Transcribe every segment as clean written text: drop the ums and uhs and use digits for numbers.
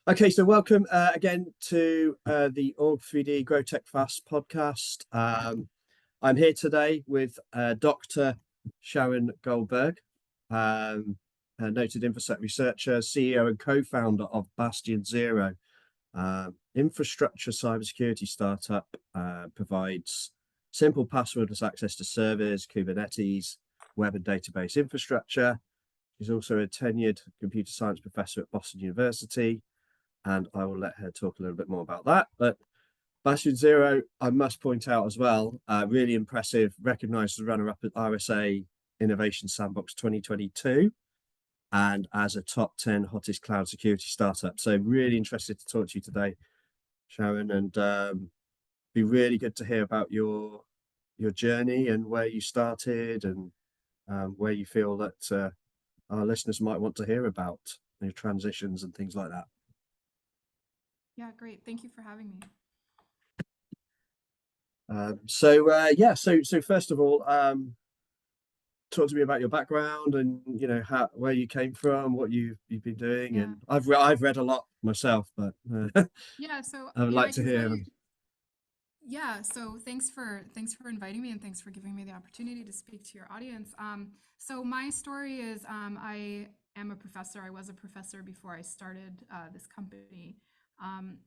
Okay, so welcome again to the Org3D Grow Tech Fast podcast. I'm here today with Dr. Sharon Goldberg, a noted infosec researcher, CEO and co-founder of Bastion Zero, infrastructure cybersecurity startup, provides simple passwordless access to servers, Kubernetes, web and database infrastructure. She's also a tenured computer science professor at Boston University, and I will let her talk a little bit more about that. But Bastion Zero, I must point out as well, really impressive, recognized as runner-up at RSA Innovation Sandbox 2022 and as a top 10 hottest cloud security startup. So really interested to talk to you today, Sharon, and be really good to hear about your journey and where you started and where you feel that our listeners might want to hear about your transitions and things like that. Yeah, great. Thank you for having me. So first of all, talk to me about your background and where you came from, what you've been doing. Yeah. And I've read a lot myself, but Yeah, so I would I like to can tell hear. you. Yeah, so thanks for inviting me and thanks for giving me the opportunity to speak to your audience. So my story is I am a professor. I was a professor before I started this company.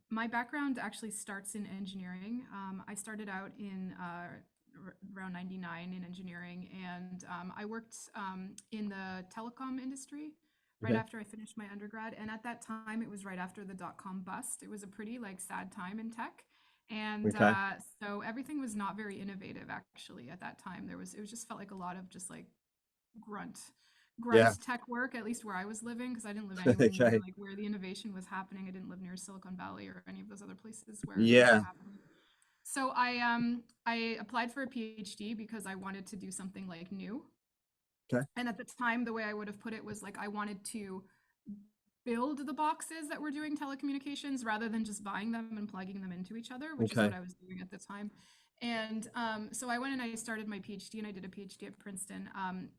My background actually starts in engineering. I started out in around 99 in engineering, and I worked in the telecom industry right Okay. after I finished my undergrad. And at that time, it was right after the dot-com bust. It was a pretty sad time in tech. And Okay. so everything was not very innovative actually at that time. It just felt like a lot of just like grunt Yeah. tech work, at least where I was living, because I didn't live anywhere near Okay. like where the innovation was happening. I didn't live near Silicon Valley or any of those other places where it was Yeah. happening. So I applied for a PhD because I wanted to do something like new. Okay. And at the time, the way I would have put it was like I wanted to build the boxes that were doing telecommunications rather than just buying them and plugging them into each other, which is Okay. what I was doing at the time. And so I went and I started my PhD, and I did a PhD at Princeton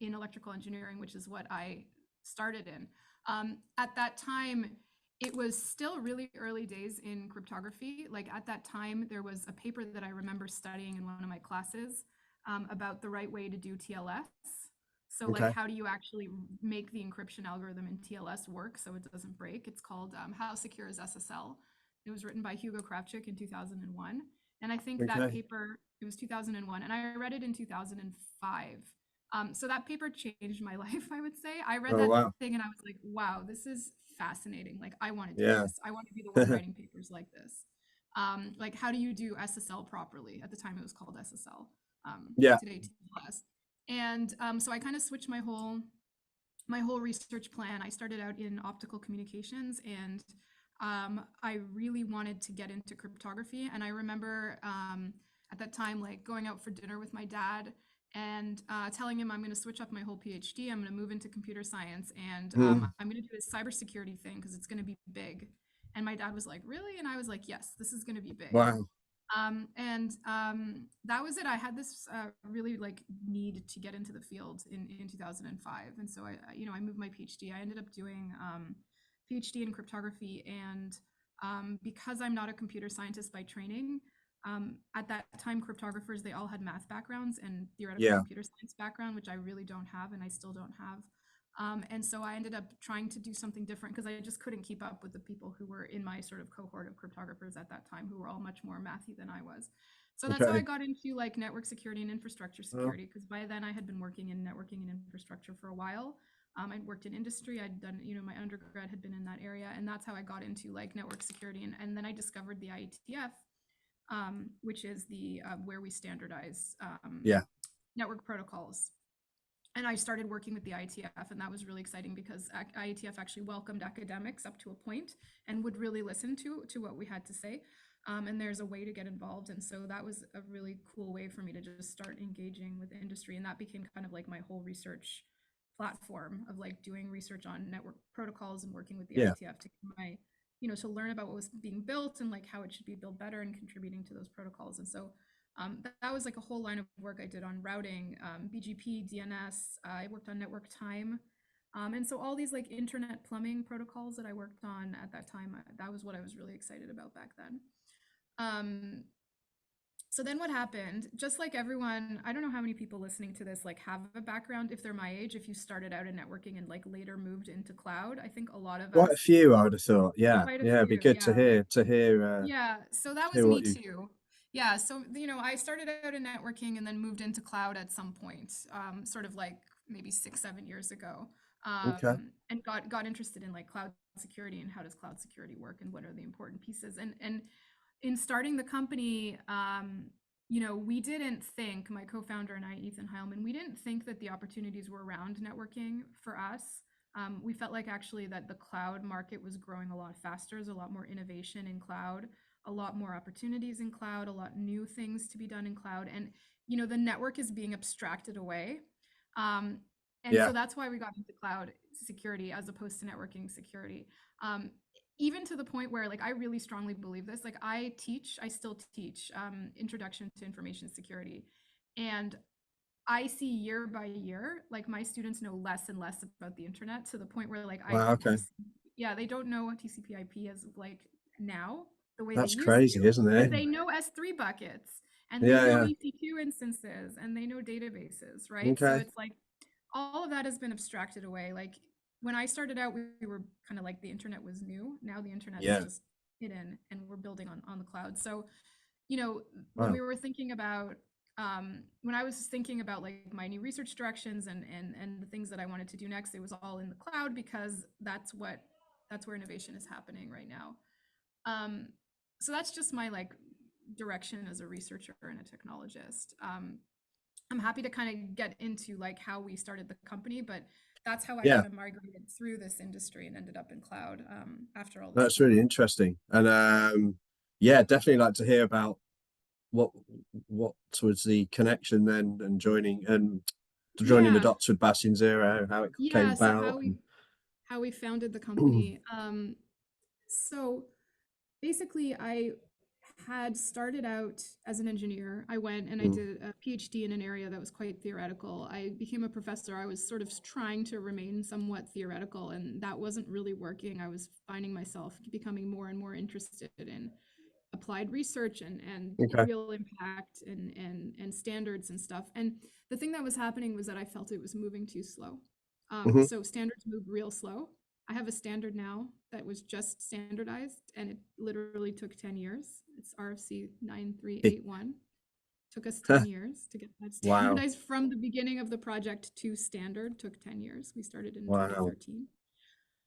in electrical engineering, which is what I started in. At that time, it was still really early days in cryptography. Like at that time, there was a paper that I remember studying in one of my classes about the right way to do TLS. So like, Okay. how do you actually make the encryption algorithm in TLS work so it doesn't break? It's called How Secure is SSL? It was written by Hugo Kravchuk in 2001. And I think that Okay. paper, it was 2001, and I read it in 2005. So that paper changed my life, I would say. I read Oh, that wow. thing and I was like, wow, this is fascinating. Like, I want to do Yeah. this. I want to be the one writing papers like this. Like, how do you do SSL properly? At the time, it was called SSL. Yeah. Today, TLS. And so I kind of switched my whole research plan. I started out in optical communications, and I really wanted to get into cryptography. And I remember at that time, like going out for dinner with my dad and telling him I'm going to switch up my whole PhD. I'm going to move into computer science, and Mm. I'm going to do this cybersecurity thing because it's going to be big. And my dad was like, "Really?" And I was like, "Yes, this is going to be big." Wow. That was it. I had this really like need to get into the field in 2005, and so I moved my PhD. I ended up doing PhD in cryptography, and because I'm not a computer scientist by training, at that time cryptographers, they all had math backgrounds and theoretical Yeah. computer science background, which I really don't have, and I still don't have. And so I ended up trying to do something different because I just couldn't keep up with the people who were in my sort of cohort of cryptographers at that time, who were all much more mathy than I was. So that's how I Okay. got into like network security and infrastructure Oh, security, because by then I had been working in networking and infrastructure for a while. I'd worked in industry. I'd done, my undergrad had been in that area, and that's how I got into like network security. And then I discovered the IETF, which is the where we standardize yeah. network protocols. And I started working with the IETF, and that was really exciting because IETF actually welcomed academics up to a point and would really listen to what we had to say. And there's a way to get involved, and so that was a really cool way for me to just start engaging with the industry, and that became kind of like my whole research platform of like doing research on network protocols and working with the Yeah. IETF to my to learn about what was being built and like how it should be built better and contributing to those protocols. And so that was like a whole line of work I did on routing, BGP, DNS. I worked on network time. And so all these like internet plumbing protocols that I worked on at that time, that was what I was really excited about back then. So then what happened, just like everyone, I don't know how many people listening to this like have a background, if they're my age, if you started out in networking and like later moved into cloud. I think a lot of Quite a us, few, I would have thought. Yeah, quite a yeah, it'd be few, good yeah. Yeah, so that to was hear me what you. too. Yeah, so I started out in networking and then moved into cloud at some point, sort of like maybe 6, 7 years ago, Okay. and got interested in like cloud security and how does cloud security work and what are the important pieces. And in starting the company, we didn't think, my co-founder and I, Ethan Heilman, we didn't think that the opportunities were around networking for us. We felt like actually that the cloud market was growing a lot faster. There's a lot more innovation in cloud, a lot more opportunities in cloud, a lot new things to be done in cloud. And, the network is being abstracted away. And Yeah. so that's why we got into cloud security as opposed to networking security. Even to the point where like I really strongly believe this. Like I still teach introduction to information security. And I see year by year, like my students know less and less about the internet to the point where like I Wow. Okay. yeah, they don't know what TCP/IP is like now the way they That's used crazy, to, isn't but it? they know S3 buckets and they Yeah. know Yeah. EC2 instances and they know databases, right? So Okay. it's like all of that has been abstracted away. Like when I started out, we were kind of like the internet was new. Now the internet is Yeah. just hidden and we're building on the cloud. So, when Wow. we were thinking about when I was thinking about like my new research directions and the things that I wanted to do next, it was all in the cloud because that's where innovation is happening right now. Um, so that's just my like direction as a researcher and a technologist. I'm happy to kind of get into like how we started the company, but that's how I Yeah. kind of migrated through this industry and ended up in cloud after all this That's time. really interesting. And yeah, definitely like to hear about what what was the connection then and joining the Yeah, dots with Bastion Zero, how it came yeah. So about. how we founded the company. So basically, I had started out as an engineer. I went and I did a PhD in an area that was quite theoretical. I became a professor. I was sort of trying to remain somewhat theoretical, and that wasn't really working. I was finding myself becoming more and more interested in applied research and Okay. real impact and standards and stuff. And the thing that was happening was that I felt it was moving too slow. Hmm. So standards move real slow. I have a standard now that was just standardized and it literally took 10 years. It's RFC 9381. Took us 10 years to get that Wow. standardized from the beginning of the project to standard. Took 10 years. We started in Wow. 2013.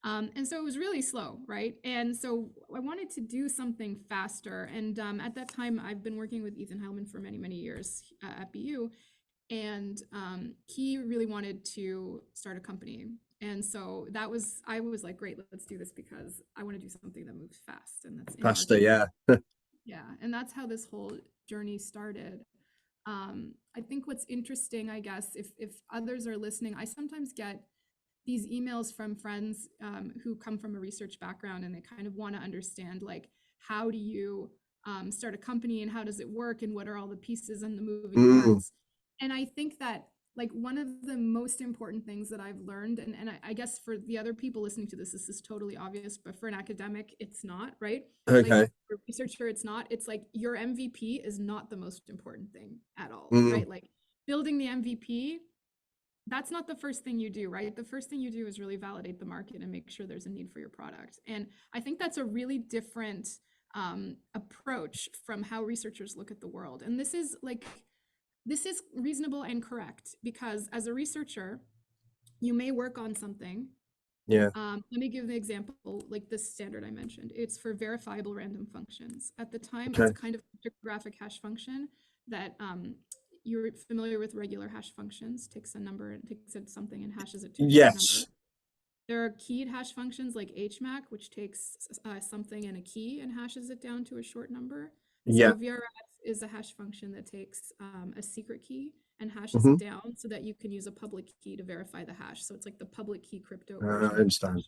And so it was really slow, right? And so I wanted to do something faster. And at that time, I've been working with Ethan Heilman for many, many years at BU. And he really wanted to start a company. And so I was like, great, let's do this because I want to do something that moves fast and that's in Pasta, market. yeah. Yeah. And that's how this whole journey started. I think what's interesting, I guess, if others are listening, I sometimes get these emails from friends who come from a research background and they kind of want to understand like how do you start a company and how does it work and what are all the pieces and the moving Mm, parts. And I think that like one of the most important things that I've learned, and I guess for the other people listening to this is totally obvious, but for an academic it's not, right? Like okay. for a researcher it's not. It's like your MVP is not the most important thing at all, Mm, right? Like building the MVP, that's not the first thing you do, right? The first thing you do is really validate the market and make sure there's a need for your product. And I think that's a really different approach from how researchers look at the world. And this is reasonable and correct because as a researcher, you may work on something. yeah. Let me give the example, like this standard I mentioned. It's for verifiable random functions. At the time, it's Okay. a kind of cryptographic hash function that you're familiar with regular hash functions, takes a number and takes something and hashes it to a short Yes. number. There are keyed hash functions like HMAC, which takes something and a key and hashes it down to a short number. Yeah. So VRF is a hash function that takes a secret key and hashes Hmm. it down so that you can use a public key to verify the hash. So it's like the public key crypto I version of a understand. hash.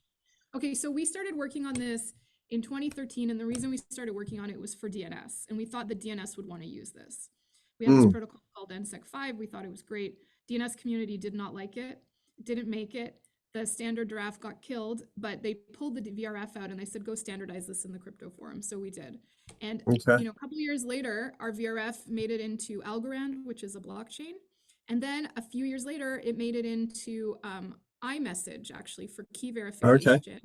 Okay, so we started working on this in 2013, and the reason we started working on it was for DNS, and we thought the DNS would want to use this. We have this Mm, protocol called NSEC 5. We thought it was great. DNS community did not like it, didn't make it. the standard draft got killed, but they pulled the VRF out and they said, go standardize this in the crypto forum. So we did. And, Okay. you know, a couple of years later, our VRF made it into Algorand, which is a blockchain. And then a few years later, it made it into iMessage, actually, for key verification. Okay.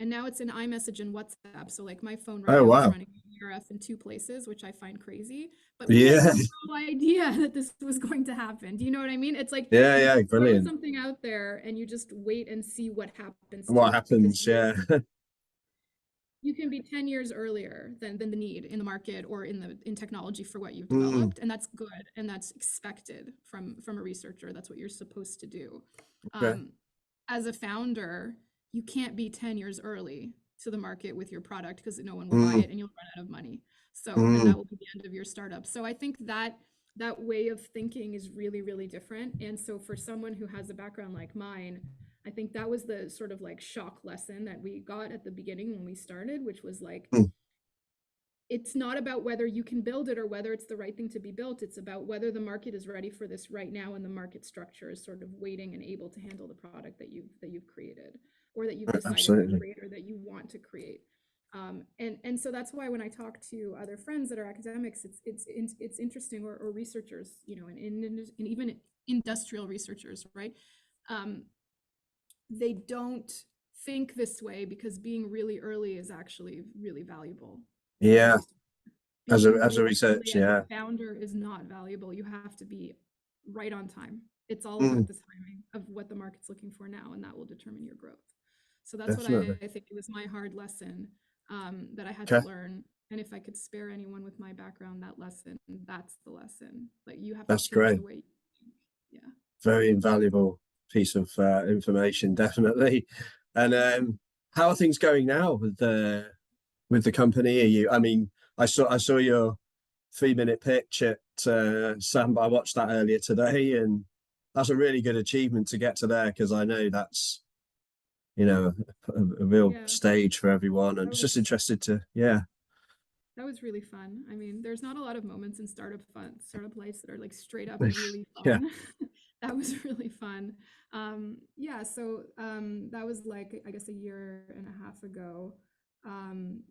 And now it's in iMessage and WhatsApp. So like my phone right Oh, now is wow. running VRF in 2 places, which I find crazy. But we Yeah. had no idea that this was going to happen. Do you know what I mean? It's like Yeah. you Yeah. throw Brilliant. something out there and you just wait and see what happens to What it, because happens? Yeah. you can be 10 years earlier than the need in the market or in technology for what you've Mm, developed, and that's good and that's expected from a researcher. That's what you're supposed to do. okay. As a founder, you can't be 10 years early to the market with your product, because no one will buy it and you'll run out of money. So, and that will be the end of your startup. So I think that that way of thinking is really, really different. And so for someone who has a background like mine, I think that was the sort of like shock lesson that we got at the beginning when we started, which was like, Mm. it's not about whether you can build it or whether it's the right thing to be built. It's about whether the market is ready for this right now, and the market structure is sort of waiting and able to handle the product that you've created, or that you've decided to Absolutely. create, or that you want to create. And so that's why when I talk to other friends that are academics, it's interesting, or researchers, you know, and even industrial researchers, right? They don't think this way, because being really early is actually really valuable. Yeah. As Being a really research. early as Yeah. a founder is not valuable. You have to be right on time. It's all Mm, about the timing of what the market's looking for now, and that will determine your growth. So that's what definitely. I think it was my hard lesson, that I had to Okay. learn. And if I could spare anyone with my background that lesson, that's the lesson. Like, you have to That's change great. the way you think. Yeah. Very invaluable piece of information, definitely. And how are things going now with the company? Are you? I mean, I saw your 3 minute pitch at Sam. I watched that earlier today, and that's a really good achievement to get to there, because I know that's, you know, a real Yeah. stage for everyone. And That it's was just interested to, yeah, that was really fun. I mean, there's not a lot of moments in startup life that are like straight up really yeah. fun. That was really fun. Yeah, so that was like, I guess, a year and a half ago.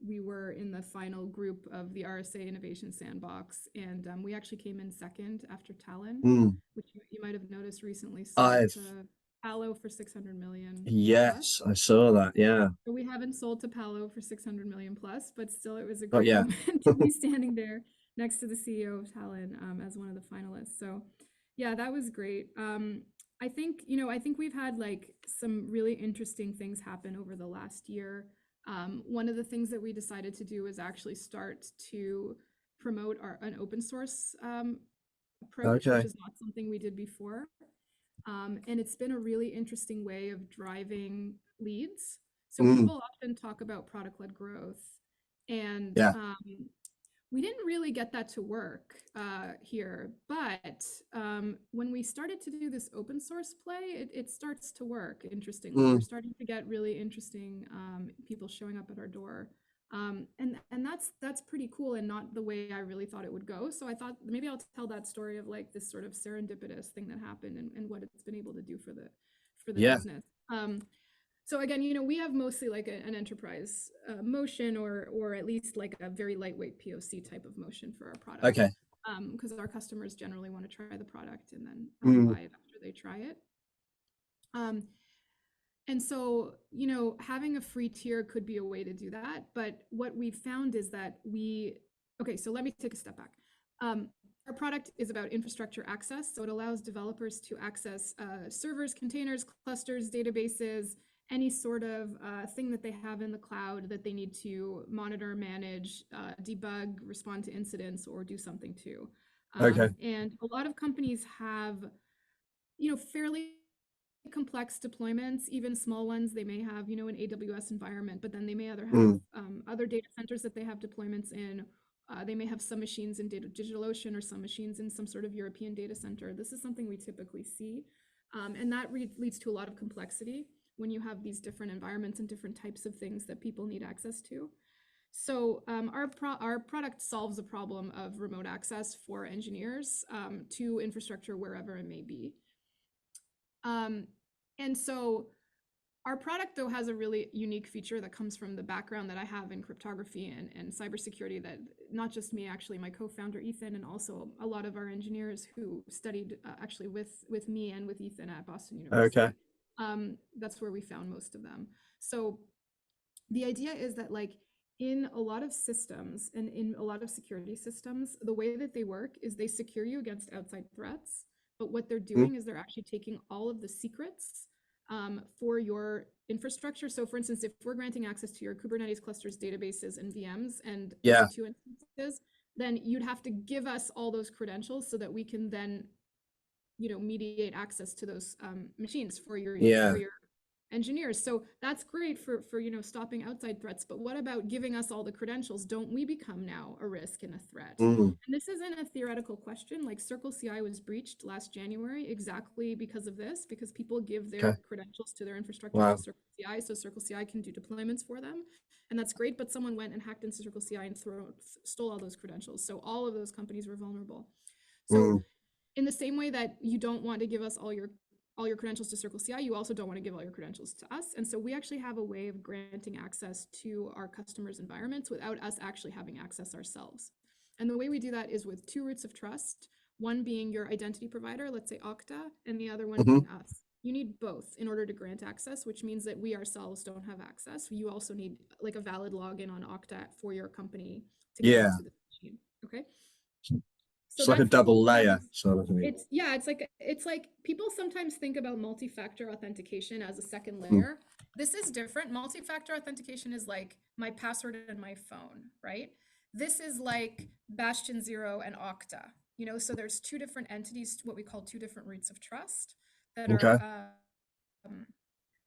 We were in the final group of the RSA Innovation Sandbox, and we actually came in second after Talon, Mm. which you might have noticed recently sold I've to Palo for 600 million plus. yes, I saw that. Yeah. But we haven't sold to Palo for 600 million plus, but still, it was a Oh great yeah. moment to be standing there next to the CEO of Talon, as one of the finalists. So, yeah, that was great. I think, I think we've had like some really interesting things happen over the last year. One of the things that we decided to do is actually start to promote an open source approach, which Okay. is not something we did before. And it's been a really interesting way of driving leads. So Mm. people often talk about product-led growth, and Yeah. we didn't really get that to work here. But when we started to do this open source play, it starts to work, interestingly. We're Mm. starting to get really interesting people showing up at our door. And that's pretty cool, and not the way I really thought it would go. So I thought maybe I'll tell that story of like this sort of serendipitous thing that happened, and what it's been able to do for the Yeah. business. So again, we have mostly like an enterprise motion, or at least like a very lightweight POC type of motion for our product. Okay. Because our customers generally want to try the product and then Mm. buy it after they try it. And so, having a free tier could be a way to do that. But what we found is that okay, so let me take a step back. Our product is about infrastructure access. So it allows developers to access servers, containers, clusters, databases, any sort of thing that they have in the cloud that they need to monitor, manage, debug, respond to incidents, or do something to. Okay. And a lot of companies have, fairly complex deployments, even small ones. They may have, an AWS environment, but then they may have Mm. other data centers that they have deployments in. They may have some machines in DigitalOcean, or some machines in some sort of European data center. This is something we typically see. And that leads to a lot of complexity when you have these different environments and different types of things that people need access to. So our product solves a problem of remote access for engineers to infrastructure wherever it may be. And so Our product, though, has a really unique feature that comes from the background that I have in cryptography and cybersecurity, that not just me, actually, my co-founder Ethan, and also a lot of our engineers who studied actually with me and with Ethan at Boston University. Okay. That's where we found most of them. So the idea is that, like, in a lot of systems and in a lot of security systems, the way that they work is they secure you against outside threats. But what they're doing is they're actually taking all of the secrets for your infrastructure. So for instance, if we're granting access to your Kubernetes clusters, databases, and VMs and Yeah. EC2 instances, then you'd have to give us all those credentials so that we can then, mediate access to those machines for your engineers. So that's great for stopping outside threats. But what about giving us all the credentials? Don't we become now a risk and a threat? And this isn't a theoretical question. Like, CircleCI was breached last January exactly because of this, because people give their credentials to their infrastructure to CircleCI, so CircleCI can do deployments for them. And that's great, but someone went and hacked into CircleCI and stole all those credentials. So all of those companies were vulnerable. So in the same way that you don't want to give us all your credentials to CircleCI, you also don't want to give all your credentials to us. And so we actually have a way of granting access to our customers' environments without us actually having access ourselves. And the way we do that is with two roots of trust, one being your identity provider, let's say Okta, and the other one being us. You need both in order to grant access, which means that we ourselves don't have access. You also need like a valid login on Okta for your company to get into the machine. Okay. So it's like a double layer sort of thing. It's like people sometimes think about multi-factor authentication as a second layer. This is different. Multi-factor authentication is like my password and my phone, right? This is like Bastion Zero and Okta. So there's two different entities, what we call two different roots of trust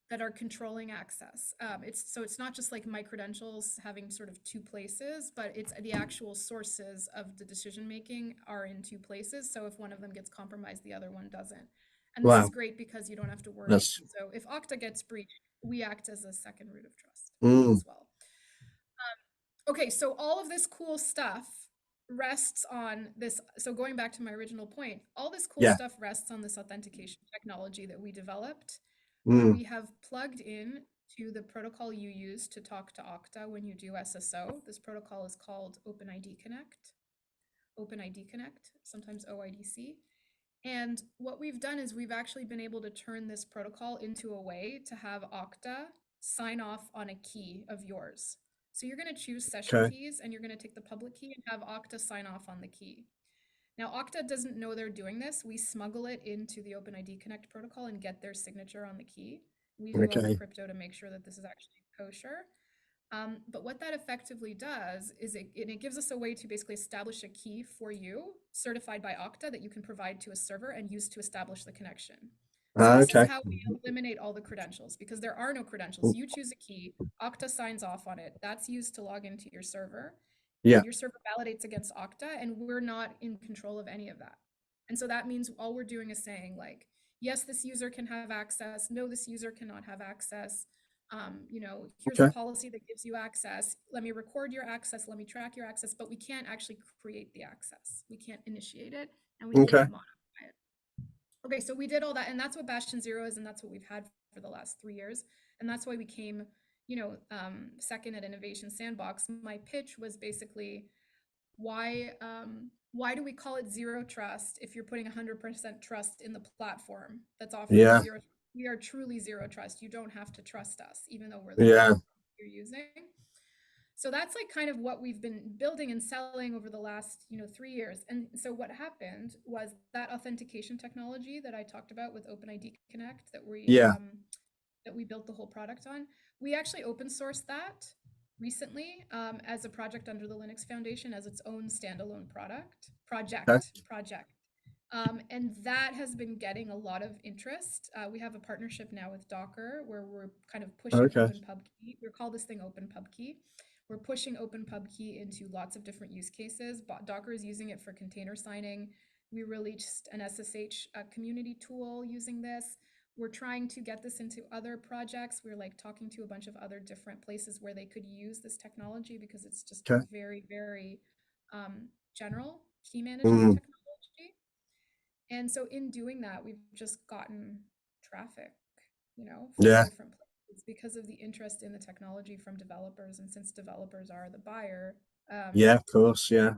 that are controlling access. It's not just like my credentials having sort of two places, but it's the actual sources of the decision making are in two places. So if one of them gets compromised, the other one doesn't. And this is great because you don't have to worry. So if Okta gets breached, we act as a second root of trust as well. Okay, so all of this cool stuff rests on this. So going back to my original point, all this cool stuff rests on this authentication technology that we developed, where we have plugged in to the protocol you use to talk to Okta when you do SSO. This protocol is called OpenID Connect, sometimes OIDC. And what we've done is we've actually been able to turn this protocol into a way to have Okta sign off on a key of yours. So you're going to choose session keys, and you're going to take the public key and have Okta sign off on the key. Now, Okta doesn't know they're doing this. We smuggle it into the OpenID Connect protocol and get their signature on the key. We do all the crypto to make sure that this is actually kosher. But what that effectively does is it gives us a way to basically establish a key for you, certified by Okta, that you can provide to a server and use to establish the connection. So this is how we eliminate all the credentials, because there are no credentials. You choose a key, Okta signs off on it. That's used to log into your server. And your server validates against Okta, and we're not in control of any of that. And so that means all we're doing is saying, like, yes, this user can have access. No, this user cannot have access. Here's a policy that gives you access. Let me record your access. Let me track your access. But we can't actually create the access. We can't initiate it, and we can't modify it. Okay, so we did all that, and that's what Bastion Zero is, and that's what we've had for the last 3 years. And that's why we came second at Innovation Sandbox. My pitch was basically, why do we call it zero trust if you're putting 100% trust in the platform that's offering zero? We are truly zero trust. You don't have to trust us, even though we're the platform you're using. So that's like kind of what we've been building and selling over the last 3 years. And so what happened was that authentication technology that I talked about with OpenID Connect that we built the whole product on. We actually open sourced that recently as a project under the Linux Foundation as its own standalone project. And that has been getting a lot of interest. We have a partnership now with Docker where we're kind of pushing OpenPubKey. We call this thing OpenPubKey. We're pushing OpenPubKey into lots of different use cases. Docker is using it for container signing. We released an SSH community tool using this. We're trying to get this into other projects. We're like talking to a bunch of other different places where they could use this technology because it's just very, very general key management technology. And so in doing that, we've just gotten traffic, from different places. it's because of the interest in the technology from developers, and since developers are the buyer, Yeah, of course. Yeah.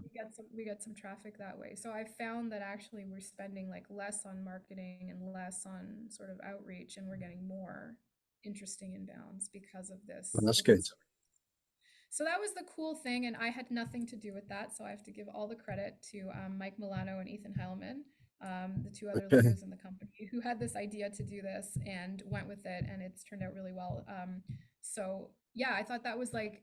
we get some traffic that way. So I found that actually we're spending like less on marketing and less on sort of outreach, and we're getting more interesting inbounds because of Well, this that's open good. source. So that was the cool thing, and I had nothing to do with that. So I have to give all the credit to Mike Milano and Ethan Heilman, the two other Okay. leaders in the company who had this idea to do this and went with it, and it's turned out really well. So yeah, I thought that was like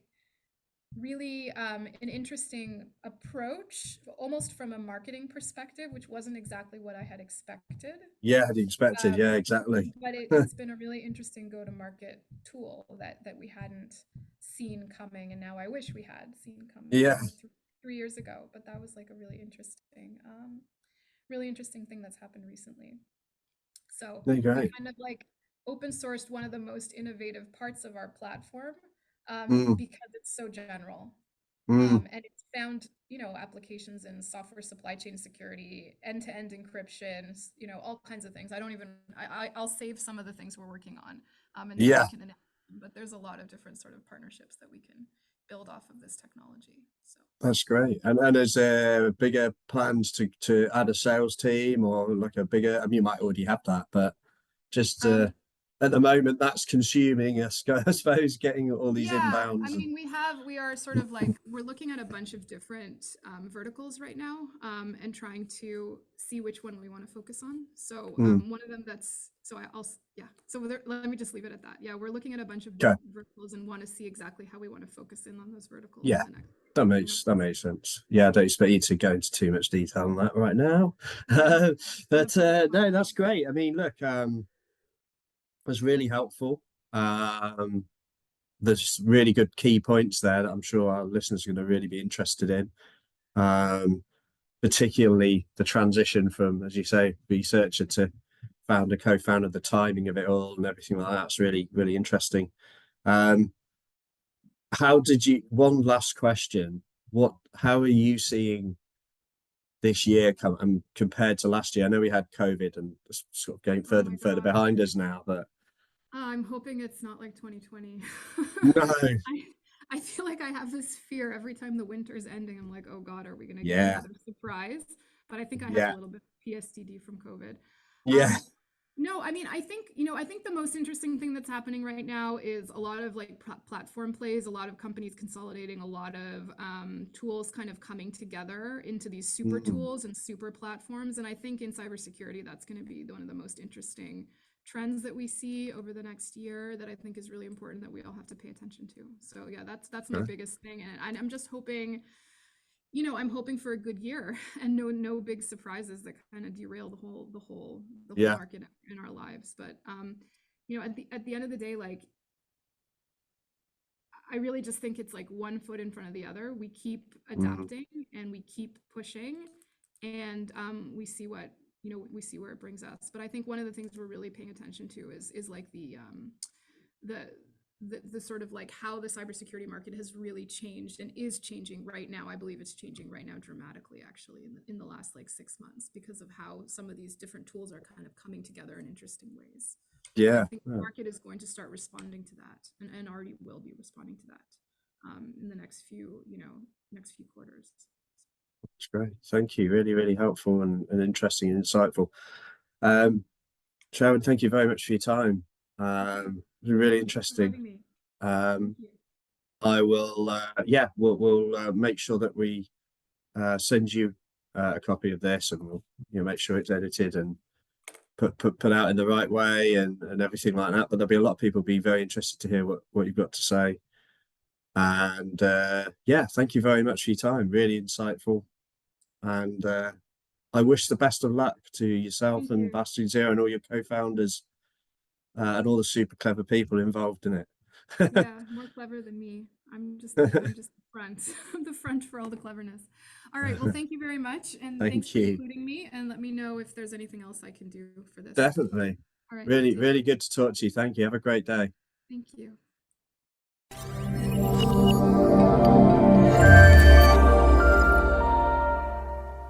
really an interesting approach, almost from a marketing perspective, which wasn't exactly what I had expected. Yeah, had expected. Um, Yeah, exactly. but it's been a really interesting go-to-market tool that we hadn't seen coming, and now I wish we had seen coming, Yeah. 3 years ago. But that was like a really interesting thing that's happened recently. So No, we great. kind of like open sourced one of the most innovative parts of our platform Mm, because it's so general. mm. And it's found, applications in software supply chain security, end-to-end encryption, all kinds of things. I don't even, I'll save some of the things we're working on, and maybe Yeah, I can announce them, but there's a lot of different sort of partnerships that we can build off of this technology. So, that's great. And is there bigger plans to add a sales team or like a bigger? I mean, you might already have that, but just um, at the moment, that's consuming us. I suppose getting all these yeah, I inbounds and mean, we are sort of like, we're looking at a bunch of different verticals right now, and trying to see which one we want to focus on. So mm, one of them yeah. So let me just leave it at that. Yeah, we're looking at a bunch of okay. verticals and want to see exactly how we want to focus in on those verticals in Yeah, the next few that months. makes sense. Yeah, I don't expect you to go into too much detail on that right now. Yeah, gonna But put it no, on. that's great. I mean, look, was really helpful. There's really good key points there that I'm sure our listeners are going to really be interested in. Um, Particularly the transition from, as you say, researcher to founder, co-founder, the timing of it all and everything like that's really, really interesting. Um, how did you, one last question, how are you seeing this year come compared to last year? I know we had COVID and it's sort of going Oh further my and further God. behind us now, but I'm hoping it's not like 2020. no, I feel like I have this fear every time the winter's ending. I'm like, oh God, are we going to get yeah, another surprise? But I think I have a yeah, little bit of PSTD from COVID. yeah, Um, no, I mean, I think the most interesting thing that's happening right now is a lot of like platform plays, a lot of companies consolidating, a lot of tools kind of coming together into these super mm, tools and super platforms. And I think in cybersecurity, that's going to be one of the most interesting trends that we see over the next year that I think is really important that we all have to pay attention to. So yeah, that's my okay, biggest thing. And I'm just hoping, I'm hoping for a good year and no big surprises that kind of derail the whole yeah, market in our lives. But at the end of the day, like I really just think it's like one foot in front of the other. We keep mm, adapting and we keep pushing, and we see where it brings us. But I think one of the things we're really paying attention to is like the the sort of like how the cybersecurity market has really changed and is changing right now. I believe it's changing right now dramatically, actually, in the last like 6 months because of how some of these different tools are kind of coming together in interesting ways. And I yeah, think the market is going to start responding to that, and already will be responding to that in the next few quarters. it's great. Thank you. Really, really helpful and interesting and insightful. Um, Sharon, thank you very much for your time. It was really Thanks for interesting. having me. Thank Um, you. I will, yeah, we'll make sure that we send you a copy of this, and we'll make sure it's edited and put out in the right way and everything like that. But there'll be a lot of people be very interested to hear what you've got to say. And yeah, thank you very much for your time. Really insightful. And I wish the best of luck to yourself Thank and you. Bastion Zero and all your co-founders and all the super clever people involved in it. Yeah, more clever than me. I'm just the front, the front for all the cleverness. All right, well, thank you very much, and thanks Thank for you. including me, and let me know if there's anything else I can do for this. Definitely. All right, Really, take really good to talk to you. Thank you. Have a great day. Thank you.